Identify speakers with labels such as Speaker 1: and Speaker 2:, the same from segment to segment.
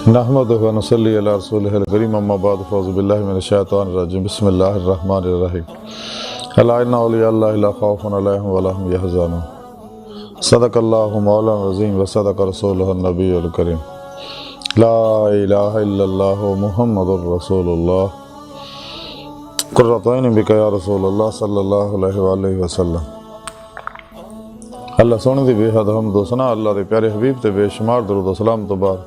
Speaker 1: نحمدہ و نصلی علی رسولہ الکریم اما بعد فاعوذ باللہ من الشیطان الرجیم بسم اللہ الرحمن الرحیم الا ان اولیاء اللہ لا خوف علیہم ولا هم یحزنون صدق اللہ مولانا العظیم و صدق رسولہ النبی الکریم لا الہ الا اللہ محمد رسول اللہ قرۃ عین بک یا رسول اللہ صلی اللہ علیہ وآلہ وسلم۔ اللہ سونے دی بے حد حمد و ثنا اللہ دے پیارے حبیب تے بے شمار درود و سلام تو بعد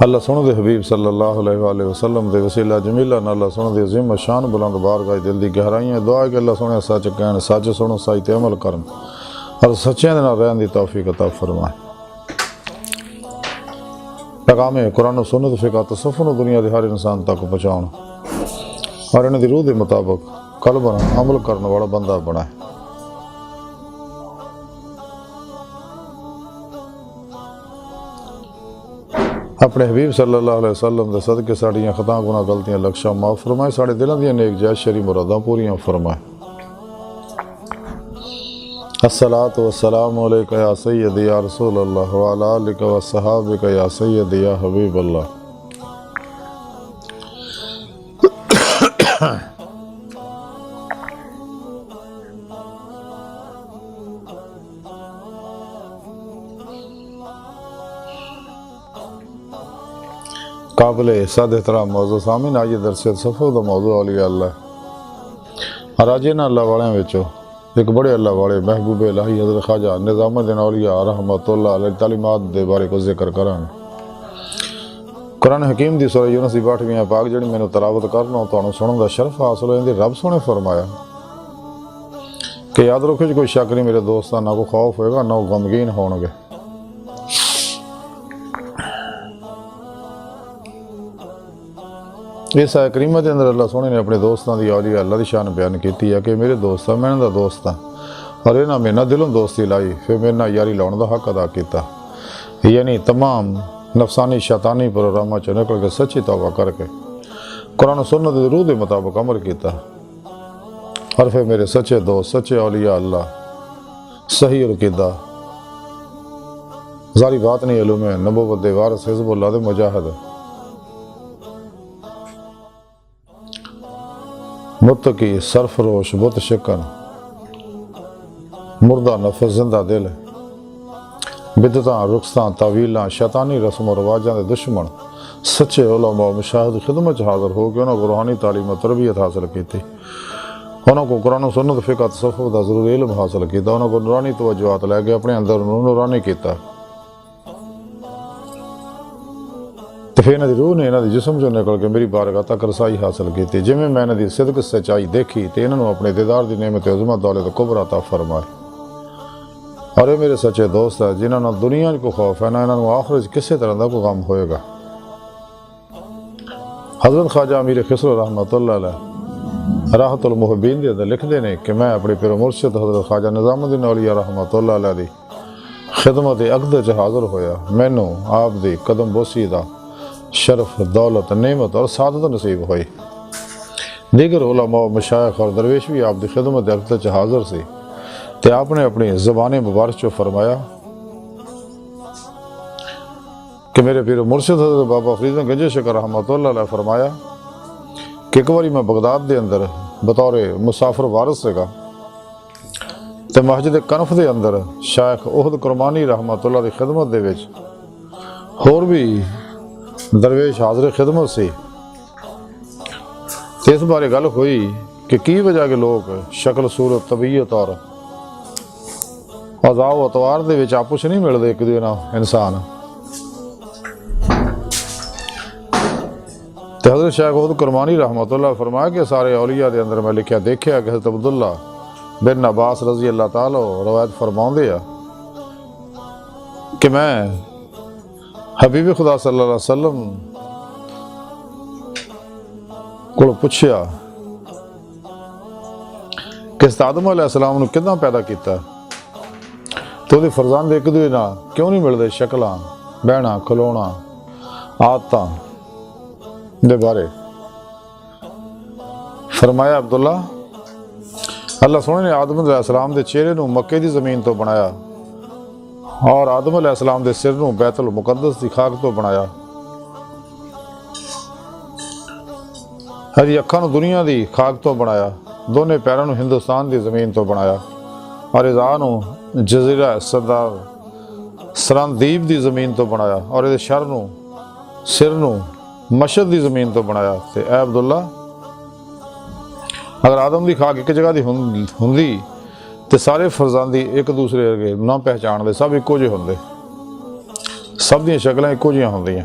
Speaker 1: اللہ سونے دے حبیب صلی اللہ علیہ وآلہ وسلم دے وسیلہ جمیلہ نہ اللہ سونے دے عظیم شان بلند بارگاہ دل دی گہرائیاں دعا ہے کہ اللہ سونے سچ کہن سچ سنو سچ تے عمل کرن اور سچیاں دے نال رہن دی توفیق عطا فرمائے۔ پیغام قرآن و سنت فقہ تصوف نو دنیا دے ہر انسان تک پہنچاؤن اور انہاں دی روح دے مطابق قلباً عمل کرنے والا بندہ بنائے۔ اپنے حبیب صلی اللہ علیہ وسلم دے صدقے ساڑیاں خطاں گناہ غلطیاں لکشاں معاف فرمائے، ساڑے دلوں دیاں نیک جائز شرعی مراداں پوریاں فرمائے۔ الصلاۃ والسلام علیکہ یا سیدی یا رسول اللہ وعلی آلک و صحابک یا سیدی یا حبیب اللہ۔ قابل صد احترام موضوع سامعین، آئیے درس تصوف دا موضوع اولیاء اللہ اور آج انہاں اللہ والیاں وچوں ایک بڑے اللہ والے محبوب الہی حضرت خواجہ نظام الدین اولیاء رحمۃ اللہ علیہ تعلیمات دے بارے کو ذکر کران۔ قرآن حکیم دی سورہ یونس دی 8ویں پاک جڑی مینوں تلاوت کرنا تانوں سنن دا شرف حاصل ہوندی، رب سونے فرمایا کہ یاد رکھو جے کوئی شک نہیں میرے دوستاں، نہ کوئی خوف ہوئے گا نہ غمگین ہون گے۔ اس آیت کریمہ کے اندر اللہ سونے نے اپنے دوستاں دی اولیاء اللہ دی شان بیان کیتی ہے کہ میرے دوست میں انہاں دا دوست ہاں اور انہاں میرے نال دلوں دوستی لائی، پھر میرے نال یاری لاؤن دا حق ادا کیتا، یعنی تمام نفسانی شیطانی پروگراماں چوں نکل کے سچی توبہ کر کے قرآن و سنت دی روح دے مطابق عمل کیتا اور پھر میرے سچے دوست سچے اولیاء اللہ صحیح عقیدہ ظاہری بات نہیں علوم نبوت دے وارث حزب اللہ دے مجاہد متقی سرفروش بت شکن مردہ نفس زندہ دل بدعتاں رخصتاں تعویلاں شیطانی رسم و رواجاں دے دشمن سچے علماء و مشاہد خدمت حاضر ہو کے انہوں کو روحانی تعلیم و تربیت حاصل کیتی، انہوں کو قرآن و سنت فقہ تصوف دا ضرور علم حاصل کیتا، انہوں کو نورانی توجہات لے کے اپنے اندر نورانی کیتا، تو پھر انہاں دی روح نے انہاں دی جسم جو نکل کے میری بارگاہ تک رسائی حاصل کیتی، جی میں انہاں دی صدق سچائی دیکھی تو انہوں اپنے دیدار دی نعمت عظمت دولت کبر عطا فرمائے۔ اور یہ میرے سچے دوست ہے جنہاں نہ دنیا کو خوف ہے نہ انہوں آخرت کسی طرح دا کوئی غم ہوئے گا۔ حضرت خواجہ امیر خسرو رحمۃ اللہ علیہ راحت المحبین دے اندر لکھ دینے کہ میں اپنی پیر و مرشد حضرت خواجہ نظام الدین اولیاء رحمۃ اللہ علیہ دی خدمت عقد چ حاضر ہویا، مینوں آپ دی قدم بوسی دا شرف دولت نعمت اور سعادت نصیب ہوئی۔ دیگر علماء و مشائخ اور درویش بھی آپ دی خدمت عقد چ حاضر سی تے آپ نے اپنی زبان مبارک چو فرمایا کہ میرے پیر مرشد حضرت بابا فرید گنج شکر رحمۃ اللہ علیہ فرمایا کہ ایک باری میں بغداد دے اندر بطور مسافر وارث سگا تے مسجد کنف دے اندر شیخ احد کرمانی رحمۃ اللہ دی خدمت دے وچ ہور بھی درویش حاضر خدمت سی، تے اس بارے گل ہوئی کہ کی وجہ کے لوگ شکل صورت طبیعت اور اعضاء و اطوار دے وچ آپس نہیں ملدے ایک دوجے نال انسان، تے حضرت شیخ احد کرمانی رحمۃ اللہ فرمایا کہ سارے اولیاء دے اندر میں لکھیا دیکھیا کہ حضرت عبداللہ بن عباس رضی اللہ تعالیٰ روایت فرماؤندے ہیں کہ میں حبیب خدا صلی اللہ علیہ وسلم کو پوچھیا کہ آدم علیہ السلام نے کداں پیدا کیتا تو دے فرزند ایک دوجے نال کیوں نہیں ملدے، شکلاں بہنا کھلونا عادتاں دے بارے فرمایا عبداللہ اللہ سونے نے آدم علیہ السلام دے چہرے نو مکے دی زمین تو بنایا اور آدم علیہ السلام دے سر نو بیت المقدس دی خاک تو بنایا ਇਹਦੀ ਅੱਖਾਂ ਨੂੰ ਦੁਨੀਆ ਦੀ ਖਾਕ ਤੋਂ ਬਣਾਇਆ, ਦੋਨੇ ਪੈਰਾਂ ਨੂੰ ਹਿੰਦੁਸਤਾਨ ਦੀ ਜ਼ਮੀਨ ਤੋਂ ਬਣਾਇਆ, ਔਰ ਇਜ਼ਾ ਨੂੰ ਜਜ਼ੀਰਾ ਸਰਦਾਰ ਸਰੰਦੀਪ ਦੀ ਜ਼ਮੀਨ ਤੋਂ ਬਣਾਇਆ, ਔਰ ਇਹਦੇ ਸਿਰ ਨੂੰ ਮਸ਼ਹਦ ਦੀ ਜ਼ਮੀਨ ਤੋਂ ਬਣਾਇਆ। ਤੇ ਐ ਅਬਦੁੱਲਾ, ਅਗਰ ਆਦਮ ਦੀ ਖਾਕ ਇੱਕ ਜਗ੍ਹਾ ਦੀ ਹੁੰਦੀ ਤੇ ਸਾਰੇ ਫਰਜ਼ਾਂਦੀ ਇੱਕ ਦੂਸਰੇ ਵਰਗੇ ਨਾ ਪਹਿਚਾਣਦੇ, ਸਭ ਇੱਕੋ ਜਿਹੇ ਹੁੰਦੇ, ਸਭ ਦੀਆਂ ਸ਼ਕਲਾਂ ਇੱਕੋ ਜਿਹੀਆਂ ਹੁੰਦੀਆਂ।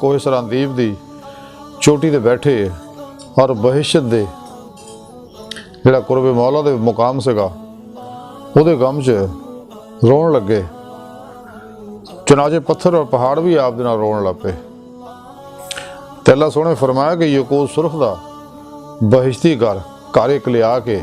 Speaker 1: ਕੋਹ ਸਰੰਦੀਪ ਦੀ ਚੋਟੀ ਤੇ ਬੈਠੇ ਔਰ ਬਹਿਸ਼ਤ ਦੇ ਜਿਹੜਾ ਕੁਰਬ ਮੌਲਾ ਦੇ ਮੁਕਾਮ ਸੀਗਾ ਉਹਦੇ ਗਮ 'ਚ ਰੋਣ ਲੱਗੇ, ਚਨਾਜੇ ਪੱਥਰ ਔਰ ਪਹਾੜ ਵੀ ਆਪ ਦੇ ਨਾਲ ਰੋਣ ਲੱਗ ਪਏ। ਤੇ ਅੱਲਾ ਸੋਹਣੇ ਫਰਮਾਇਆ ਕਿ ਯਕੂਤ ਸੁਰਖ ਦਾ ਬਹਿਸ਼ਤੀ ਘਰ ਇੱਕ ਲਿਆ ਕੇ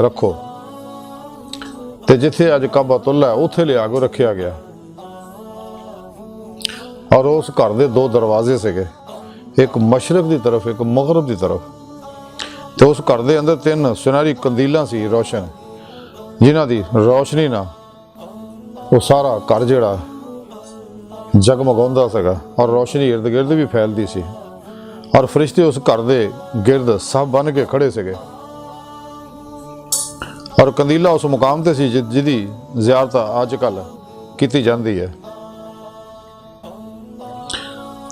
Speaker 1: ਰੱਖੋ, ਤੇ ਜਿੱਥੇ ਅੱਜ ਕਾਬਾਤੁੱਲਾ ਹੈ ਉੱਥੇ ਲਿਆ ਕੇ ਰੱਖਿਆ ਗਿਆ। ਔਰ ਉਸ ਘਰ ਦੇ ਦੋ ਦਰਵਾਜ਼ੇ ਸੀਗੇ, ਇੱਕ ਮਸ਼ਰਕ ਦੀ ਤਰਫ, ਇੱਕ ਮਗਰਬ ਦੀ ਤਰਫ। ਤੇ ਉਸ ਘਰ ਦੇ ਅੰਦਰ 3 ਸੁਨਹਿਰੀ ਕੰਦੀਲਾਂ ਸੀ ਰੋਸ਼ਨ, ਜਿਨ੍ਹਾਂ ਦੀ ਰੋਸ਼ਨੀ ਨਾਲ ਉਹ ਸਾਰਾ ਘਰ ਜਿਹੜਾ ਜਗਮਗਾਉਂਦਾ ਸੀਗਾ, ਔਰ ਰੋਸ਼ਨੀ ਇਰਦ ਗਿਰਦ ਵੀ ਫੈਲਦੀ ਸੀ, ਔਰ ਫਰਿਸ਼ਤੇ ਉਸ ਘਰ ਦੇ ਗਿਰਦ ਸਭ ਬਣ ਕੇ ਖੜੇ ਸੀਗੇ। ਔਰ ਕੰਦੀਲਾ ਉਸ ਮੁਕਾਮ ਤੇ ਸੀ ਜਿਹਦੀ ਜ਼ਿਆਰਤ ਅੱਜ ਕੱਲ੍ਹ ਕੀਤੀ ਜਾਂਦੀ ਹੈ।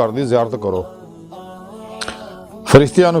Speaker 1: ਘਰ ਦੀ ਜ਼ਿਆਰਤ ਕਰੋ। ਫਰਿਸ਼ਤਿਆਂ ਨੇ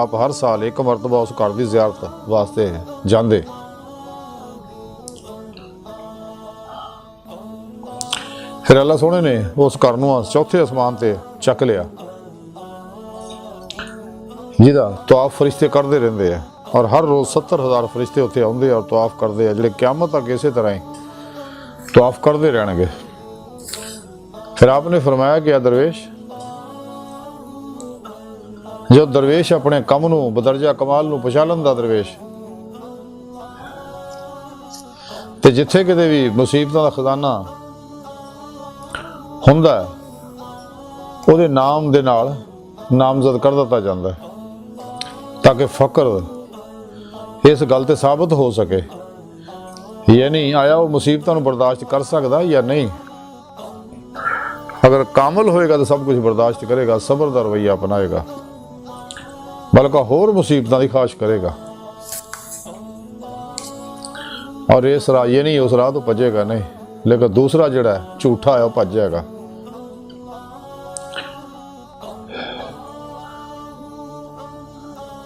Speaker 1: ਆਪ ਹਰ ਸਾਲ ਇੱਕ ਮਰਤਬਾ ਉਸ ਘਰ ਦੀ ਜ਼ਿਆਰਤ ਵਾਸਤੇ ਜਾਂਦੇ। ਫਿਰ ਅੱਲਾ ਸੋਹਣੇ ਨੇ ਉਸ ਘਰ ਨੂੰ ਚੌਥੇ ਅਸਮਾਨ ਤੇ ਚੱਕ ਲਿਆ, ਜਿਹਦਾ ਤਵਾਫ ਫਰਿਸ਼ਤੇ ਕਰਦੇ ਰਹਿੰਦੇ ਆ, ਔਰ ਹਰ ਰੋਜ਼ 70,000 ਫਰਿਸ਼ਤੇ ਉੱਥੇ ਆਉਂਦੇ ਔਰ ਤਵਾਫ ਕਰਦੇ ਆ, ਜਿਹੜੇ ਕਿਆਮਤ ਤੱਕ ਇਸੇ ਤਰ੍ਹਾਂ ਹੀ ਤਵਾਫ ਕਰਦੇ ਰਹਿਣਗੇ। ਫਿਰ ਆਪਨੇ ਫਰਮਾਇਆ ਕਿ ਦਰਵੇਸ਼, ਜੋ ਦਰਵੇਸ਼ ਆਪਣੇ ਕੰਮ ਨੂੰ ਬਦਰਜਾ ਕਮਾਲ ਨੂੰ ਪਛਾਣਨ ਦਾ ਦਰਵੇਸ਼, ਤੇ ਜਿੱਥੇ ਕਿਤੇ ਵੀ ਮੁਸੀਬਤਾਂ ਦਾ ਖਜ਼ਾਨਾ ਹੁੰਦਾ ਹੈ ਉਹਦੇ ਨਾਮ ਦੇ ਨਾਲ ਨਾਮਜ਼ਦ ਕਰ ਦਿੱਤਾ ਜਾਂਦਾ ਹੈ, ਤਾਂ ਕਿ ਫਕਰ ਇਸ ਗੱਲ ਤੇ ਸਾਬਤ ਹੋ ਸਕੇ, ਯਾਨੀ ਆਇਆ ਉਹ ਮੁਸੀਬਤਾਂ ਨੂੰ ਬਰਦਾਸ਼ਤ ਕਰ ਸਕਦਾ ਜਾਂ ਨਹੀਂ। ਅਗਰ ਕਾਮਲ ਹੋਏਗਾ ਤਾਂ ਸਭ ਕੁਝ ਬਰਦਾਸ਼ਤ ਕਰੇਗਾ, ਸਬਰ ਦਾ ਰਵੱਈਆ ਅਪਣਾਏਗਾ, ਬਲਕਿ ਹੋਰ ਮੁਸੀਬਤਾਂ ਦੀ ਖਾਸ਼ ਕਰੇਗਾ, ਔਰ ਇਸ ਰਾਹ ਇਹ ਨਹੀਂ ਉਸ ਰਾਹ ਤੋਂ ਭੱਜੇਗਾ ਨਹੀਂ, ਲੇਕਿਨ ਦੂਸਰਾ ਜਿਹੜਾ ਝੂਠਾ ਹੈ ਉਹ ਭੱਜ ਜਾਏਗਾ।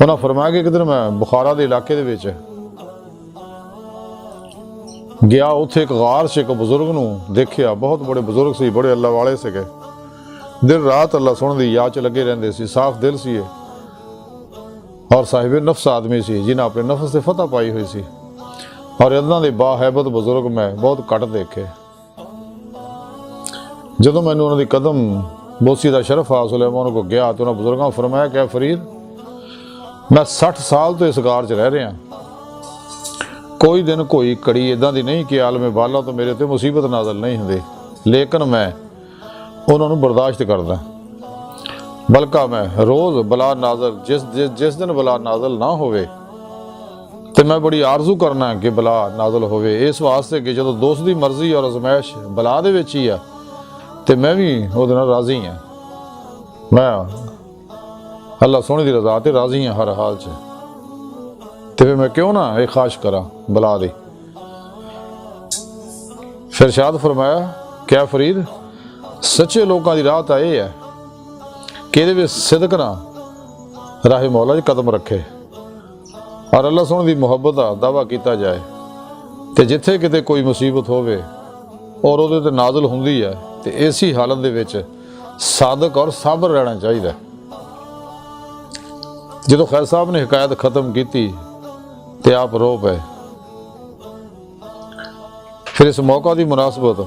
Speaker 1: ਉਹਨਾਂ ਫਰਮਾਇਆ ਕਿ ਕਿਧਰ ਮੈਂ ਬੁਖਾਰਾ ਦੇ ਇਲਾਕੇ ਦੇ ਵਿੱਚ ਗਿਆ, ਉੱਥੇ ਇੱਕ ਗਾਰ 'ਚ ਇੱਕ ਬਜ਼ੁਰਗ ਨੂੰ ਦੇਖਿਆ, ਬਹੁਤ ਬੜੇ ਬਜ਼ੁਰਗ ਸੀ, ਬੜੇ ਅੱਲਾ ਵਾਲੇ ਸੀਗੇ, ਦਿਨ ਰਾਤ ਅੱਲਾ ਸੁਣਨ ਦੀ ਯਾਦ 'ਚ ਲੱਗੇ ਰਹਿੰਦੇ ਸੀ, ਸਾਫ਼ ਦਿਲ ਸੀ ਇਹ, ਔਰ ਸਾਹਿਬ ਨਫਸ ਆਦਮੀ ਸੀ ਜਿਨ੍ਹਾਂ ਆਪਣੇ ਨਫਸ ਤੇ ਫਤਹ ਪਾਈ ਹੋਈ ਸੀ, ਔਰ ਇਹਨਾਂ ਦੇ ਬਾਹੈਬਤ ਬਜ਼ੁਰਗ ਮੈਂ ਬਹੁਤ ਘੱਟ ਦੇਖੇ। ਜਦੋਂ ਮੈਨੂੰ ਉਹਨਾਂ ਦੀ ਕਦਮ ਬੋਸੀ ਦਾ ਸ਼ਰਫ ਹਾਸਲ ਹੋਇਆ, ਮੈਂ ਉਹਨਾਂ ਕੋਲ ਗਿਆ ਤੇ ਉਹਨਾਂ ਬਜ਼ੁਰਗਾਂ ਫਰਮਾਇਆ ਕਿ ਫਰੀਦ, ਮੈਂ 60 ਸਾਲ ਤੋਂ ਇਸ ਗਾਰ 'ਚ ਰਹਿ ਰਿਹਾ, ਕੋਈ ਦਿਨ ਕੋਈ ਘੜੀ ਇੱਦਾਂ ਦੀ ਨਹੀਂ ਕਿ ਆਲਮ ਬਾਲਾ ਤੋਂ ਮੇਰੇ ਤੇ ਮੁਸੀਬਤ ਨਾਜ਼ਲ ਨਹੀਂ ਹੁੰਦੀ, ਲੇਕਿਨ ਮੈਂ ਉਹਨਾਂ ਨੂੰ ਬਰਦਾਸ਼ਤ ਕਰਦਾ, ਬਲਕਿ ਮੈਂ ਰੋਜ਼ ਬਲਾ ਨਾਜ਼ਲ ਜਿਸ ਦਿਨ ਬਲਾ ਨਾਜ਼ਲ ਨਾ ਹੋਵੇ ਤੇ ਮੈਂ ਬੜੀ ਆਰਜ਼ੂ ਕਰਨਾ ਕਿ ਬਲਾ ਨਾਜ਼ਲ ਹੋਵੇ, ਇਸ ਵਾਸਤੇ ਕਿ ਜਦੋਂ ਦੋਸਤ ਦੀ ਮਰਜ਼ੀ ਔਰ ਅਜ਼ਮਾਇਸ਼ ਬਲਾ ਦੇ ਵਿੱਚ ਹੀ ਆ ਤੇ ਮੈਂ ਵੀ ਉਹਦੇ ਨਾਲ ਰਾਜ਼ੀ ਹਾਂ, ਮੈਂ ਅੱਲਾ ਸੋਹਣੇ ਦੀ ਰਜ਼ਾ ਤੇ ਰਾਜ਼ੀ ਹਾਂ ਹਰ ਹਾਲ 'ਚ, ਤੇ ਫਿਰ ਮੈਂ ਕਿਉਂ ਨਾ ਇਹ ਖਾਸ਼ ਕਰਾਂ ਬਲਾ ਦੀ। ਫਿਰ ਇਰਸ਼ਾਦ ਫਰਮਾਇਆ ਕਿ ਫਰੀਦ, ਸੱਚੇ ਲੋਕਾਂ ਦੀ ਰਾਹ ਤਾਂ ਇਹ ਹੈ ਕਿ ਇਹਦੇ ਵਿੱਚ ਸਿਦਕ ਨਾਲ ਰਾਹ ਮੌਲਾ 'ਚ ਕਦਮ ਰੱਖੇ, ਔਰ ਅੱਲਾ ਸੋਹਣੇ ਦੀ ਮੁਹੱਬਤ ਦਾ ਦਾਅਵਾ ਕੀਤਾ ਜਾਏ, ਤੇ ਜਿੱਥੇ ਕਿਤੇ ਕੋਈ ਮੁਸੀਬਤ ਹੋਵੇ ਔਰ ਉਹਦੇ ਤੇ ਨਾਜ਼ਲ ਹੁੰਦੀ ਹੈ ਤੇ ਇਸੀ ਹਾਲਤ ਦੇ ਵਿੱਚ ਸਾਦਕ ਔਰ ਸਾਬਰ ਰਹਿਣਾ ਚਾਹੀਦਾ। ਜਦੋਂ ਖੈਰ ਸਾਹਿਬ ਨੇ ਹਕਾਇਤ ਖਤਮ ਕੀਤੀ ਤੇ ਆਪ ਰੋ ਪਏ। ਫਿਰ ਇਸ ਮੌਕਾ ਦੀ ਮੁਨਾਸਬਤ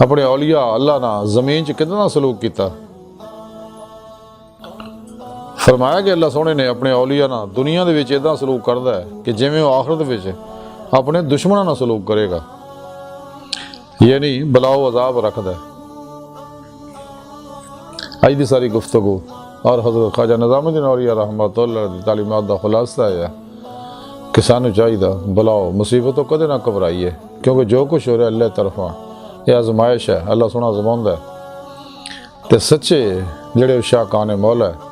Speaker 1: اپنے اولیاء اللہ نہ زمین چ کتنا سلوک کیتا. فرمایا کہ اللہ سونے نے اپنے اولیاء نہ دنیا دے وچ اتنا سلوک کردا ہے کہ جویں وہ آخرت وچ اپنے دشمناں نہ سلوک کرے گا، یعنی بلا و عذاب رکھدا ہے. اج دی ساری گفتگو اور حضرت خواجہ نظام الدین اولیاء رحمۃ اللہ دی تعلیمات دا خلاصہ ہے کہ سانو چاہیے بلاؤ مصیبتوں کدے نہ گھبرائیے، کیونکہ جو کچھ ہو رہا ہے اللہ طرفاں یہ آزمائش ہے، اللہ سونا آزماؤندا ہے. تے سچے جڑے شاکان مولا ہے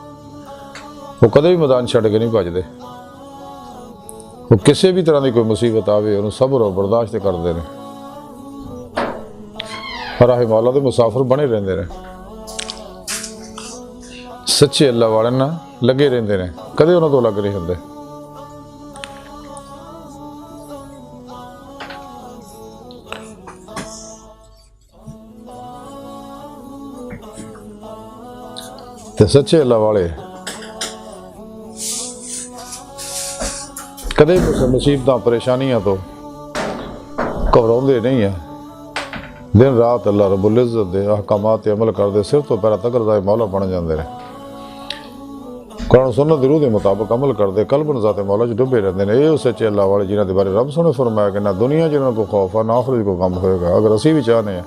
Speaker 1: وہ کدے بھی میدان چھڈ کے نہیں بھجدے. وہ کسی بھی طرح کی کوئی مصیبت آوے انہوں صبر اور برداشت کرتے ہیں، راہ مولا دے مسافر بنے رہندے نے. سچے اللہ والے نہ لگے رہندے نے، کدے انہوں تو لگ نہیں ہوندے. تے سچے اللہ والے کدے مصیبتاں پریشانیاں تو گھبراؤندے نہیں ہیں. دن رات اللہ رب العزت دے احکامات تے عمل کردے سر تو پیرا تک رضائے مولا بن جاندے نے. قرآن سنت دی روح دے مطابق عمل کردے قلب ذات مولا چ ڈبے رہندے نے. یہ سچے اللہ والے جنہاں دے بارے رب سنے فرمایا کہ نہ دنیا جنہاں کو خوف ہے نہ آخرت کو غم ہوئے گا. اگر اسی بھی چاہنے ہیں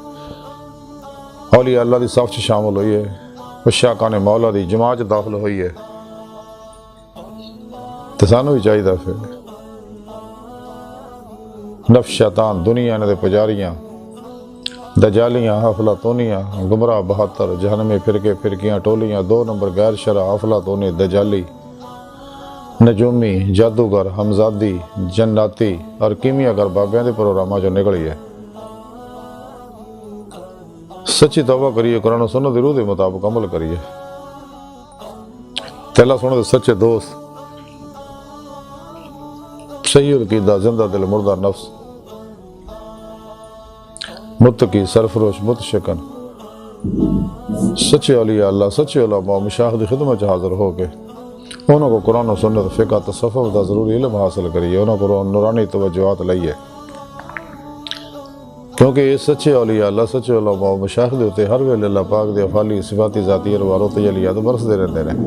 Speaker 1: اولیاء اللہ دی صف چ شامل ہوئیے، شاکان مولا دی جماعت داخل ہوئی ہے، تو سانو بھی چاہیے پھر نفس شیطان دنیا نے دے پجاریاں دجالیاں افلاطونیاں گمراہ 72 جہنمی فرقے فرقیاں ٹولیاں 2 نمبر غیر شرع افلاطونی دجالی نجومی جادوگر ہمزادی جناتی اور کیمیاگر بابیاں دے پروگراماں جو نکلی ہے. سچی توبہ کریے، قرآن و سنت دی روح دے مطابق عمل کریے. اللہ سنو دے سچے دوست صحیح العقیدہ زندہ دل مردہ نفس متقی سرفروش متشکن سچے اولیاء اللہ سچے علماء مشاہد دی خدمت حاضر ہو کے انہوں کو قرآن و سنت فقہ تصوف دا ضروری علم حاصل کریے، انہوں کو نورانی توجہات لئیے. کیونکہ یہ سچے اولیاء اللہ سچے علماء مشاہد ہوتے ہر ویلے اللہ پاک دے افعالی صفاتی ذاتی ارواح تجلیات برس دے رہتے ہیں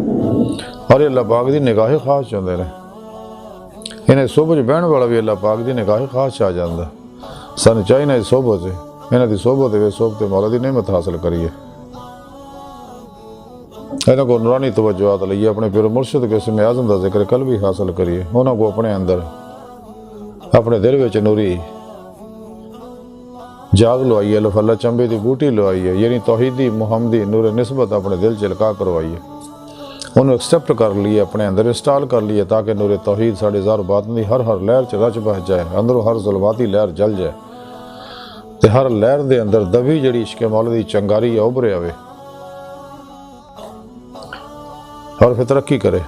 Speaker 1: اور یہ اللہ پاک دی نگاہ خاص چاہتے ہیں. انہیں صحبت بہن والا بھی اللہ پاک دی نگاہ خاص چاہ جاندہ. سانو چاہیے نہ صحبت سے انہیں دی صحبت ہے صحبت مولا دی نعمت حاصل کریے. انہوں کو نورانی توجہات لئیے، اپنے پیر مرشد کے اسم اعظم دا ذکر قلبی حاصل کریے. انہوں کو اپنے اندر اپنے دل وچ نوری جاگ لو آئیے، الف اللہ چمبے دی بوٹی لو آئیے، یعنی توحیدی محمدی نور نسبت اپنے دل چلکا کروائیے. انہوں ایکسپٹ کر لیے، اپنے اندر انسٹال کر لیے تاکہ نور توحید ساڑھے زار باطن دی ہر لہر چ رچ بہ جائے، اندروں ہر ظلماتی لہر جل جائے تے ہر لہر دے اندر دبی جڑی عشق مولا دی چنگاری ہے ابھرے آوے اور پھر ترقی کرے.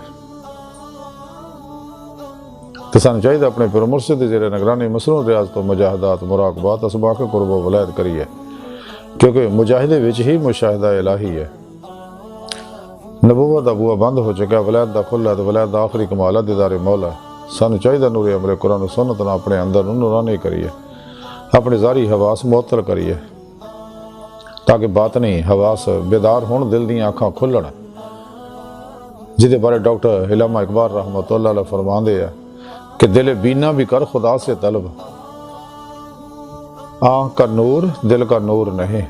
Speaker 1: تو سانو چاہیے اپنے پیر مرشد زیر نگرانی مصنوع ریاضت و مجاہدات مراقبات اسباق قرب و ولایت کریے، کیونکہ مجاہدے وچ ہی مشاہدہ الہی ہے. نبوت دا بوا بند ہو چکا، ولایت دا کھلا ہے، ولایت دا آخری کمال ہے دیدار مولا. سانو چاہیے نور عمر قرآن و سنت نہ اپنے اندر نورانی کریے، اپنے ظاہری حواس معطل کریے تاکہ باطنی حواس بیدار ہون، دل دی آنکھاں کھلن. جدے بارے ڈاکٹر علامہ اقبال رحمۃ اللہ علیہ فرماندے ہیں کہ دل بینا بھی کر خدا سے طلب، آنکھ کا نور دل کا نور نہیں.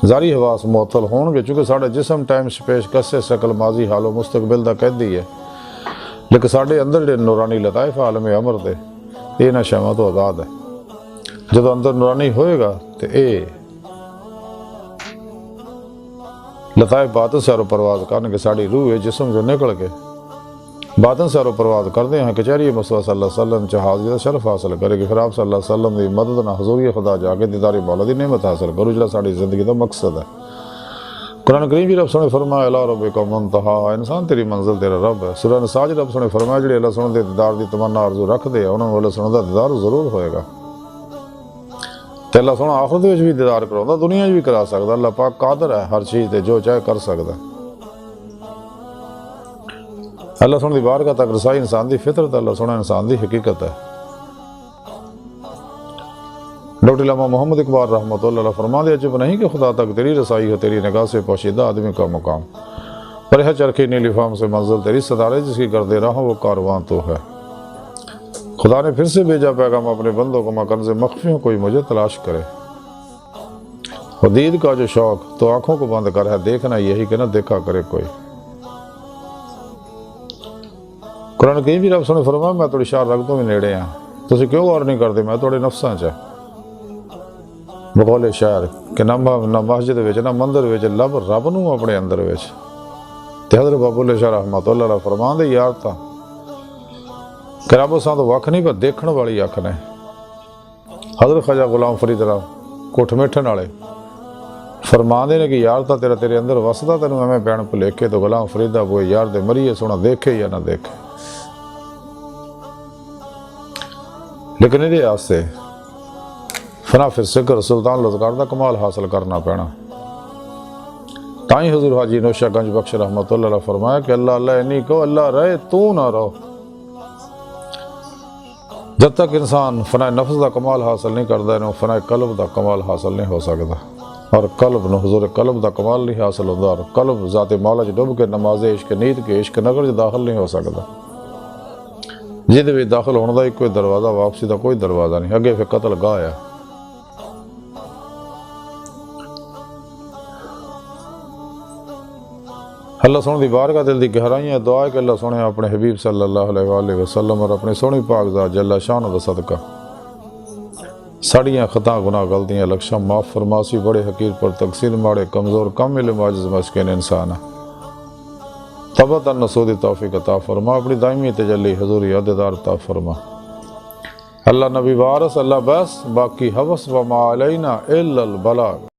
Speaker 1: ظاہری حواس معطل ہون گے چونکہ ساڑھا جسم ٹائم سپیش کسے شکل ماضی حال و مستقبل دا قیدی ہے، لیکن ساڑھے اندر جو نورانی لطائف عالم امر دے یہ نہ شامہ تو آزاد ہے. جب اندر نورانی ہوئے گا تو اے لطائف باطن سے آرو پرواز کرنے کے ساڑھی روح ہے جسم جو نکل کے باطن سے آرو پرواز کرتے ہیں کچہری مصطفیٰ صلی اللہ علیہ وسلم چاہ حاضر شرف حاصل کرے گی. پھر آپ صلی اللہ علیہ وسلم دی مدد نہ حضوری خدا جا کے دیداری مولا دی نعمت حاصل کرو جلا ساڑھی زندگی دا مقصد ہے. قرآن کریم بھی رب سنے فرمایا الا ربک منتہا، انسان تیری منزل تیرا رب ہے. سورہ نساء رب سنے فرمایا جڑے اللہ سنے دے دیدار دی تمنا آرزو رکھ دے انہوں نے اللہ سنے دا دیدار ضرور ہوئے گا. تے اللہ سونا آخرت وچ بھی دیدار کرو، دنیا بھی کرا سکتا. اللہ پاک قادر ہے ہر چیز تے جو چاہے کر سکتا. اللہ سونا دی بارگاہ تک رسائی انسان دی فطرت، اللہ سونا انسان دی حقیقت ہے. ڈاکٹر علامہ محمد اقبال رحمۃ اللہ علیہ فرماتے عجب نہیں کہ خدا تک تیری رسائی ہے، تیری نگاہ سے پوشیدہ آدمی کا مقام، پر ہے چرخی نیلی فام سے منزل تیری ستارے جس کی کر دے رہا ہوں وہ کارواں تو ہے۔ خدا نے پھر سے بھیجا پیغام اپنے بندوں کو، ماں کنز مخفی ہوں کوئی مجھے تلاش کرے۔ حدید کا جو شوق تو آنکھوں کو بند کر ہے، دیکھنا یہی کہ نہ دیکھا کرے کوئی۔ قرآن کریم بھی رب نے فرمایا میں تھوڑی شار رکھ دوں میں نیڑے ہیں، تسی کیوں غور نہیں کرتے، میں تھوڑے نفساں چ بقول شاعر کہ نہ مسجد وچ نہ مندر وچ لب رب نو اپنے اندر وچ۔ تے حضرت بابو شاہ رحمۃ اللہ علیہ فرماندے یار تا کہ رب اساں تو وکھ نہیں پر دیکھن والی اکھ نے۔ حضرت خواجہ غلام فرید کوٹھ میٹھن والے فرماندے نے کہ یار تا تیرا تیرے اندر وسدا تینوں ایویں بین بھلیکے تو غلام فریدہ وہ یار دے مریے سونا دیکھے یا نہ دیکھے، لیکن یہ آستے فنا پھر سکر سلطان لذکار دا کمال حاصل کرنا پینا۔ تائیں حضور حاجی نوشہ گنج بخش رحمۃ اللہ علیہ فرمایا کہ اللہ اللہ انی کو اللہ رہے تو نہ رہو۔ جب تک انسان فنا نفس دا کمال حاصل نہیں کرتا انہوں فنا قلب دا کمال حاصل نہیں ہو سکتا، اور قلب نو حضور قلب دا کمال نہیں حاصل ہوتا، اور قلب ذات مولا چ ڈب کے نماز عشق نیت کے عشق نگر چ داخل نہیں ہو سکتا۔ جہد بھی داخل ہونے دا کوئی دروازہ واپسی دا کوئی دروازہ نہیں، اگے پھر قتل گاہ ہے۔ اللہ سونے دی بارگاہ دل دی گہرائیاں دعا ہے کہ اللہ سونے اپنے حبیب صلی اللہ علیہ وآلہ وسلم اور اپنے سونی پاک ذات جل شان دا صدقہ ساڑیاں خطا گناہ غلطیاں لکشاں معاف فرماسی، بڑے حقیر پر تقصیر ماڑے کمزور کم علم عاجز مسکین انسان تبت النسودی توفیق عطا فرما، اپنی دائمی تجلی حضوری عہدیدار عطا فرما۔ اللہ نبی وارث اللہ بس، باقی حوث وما علینا الا البلاغ۔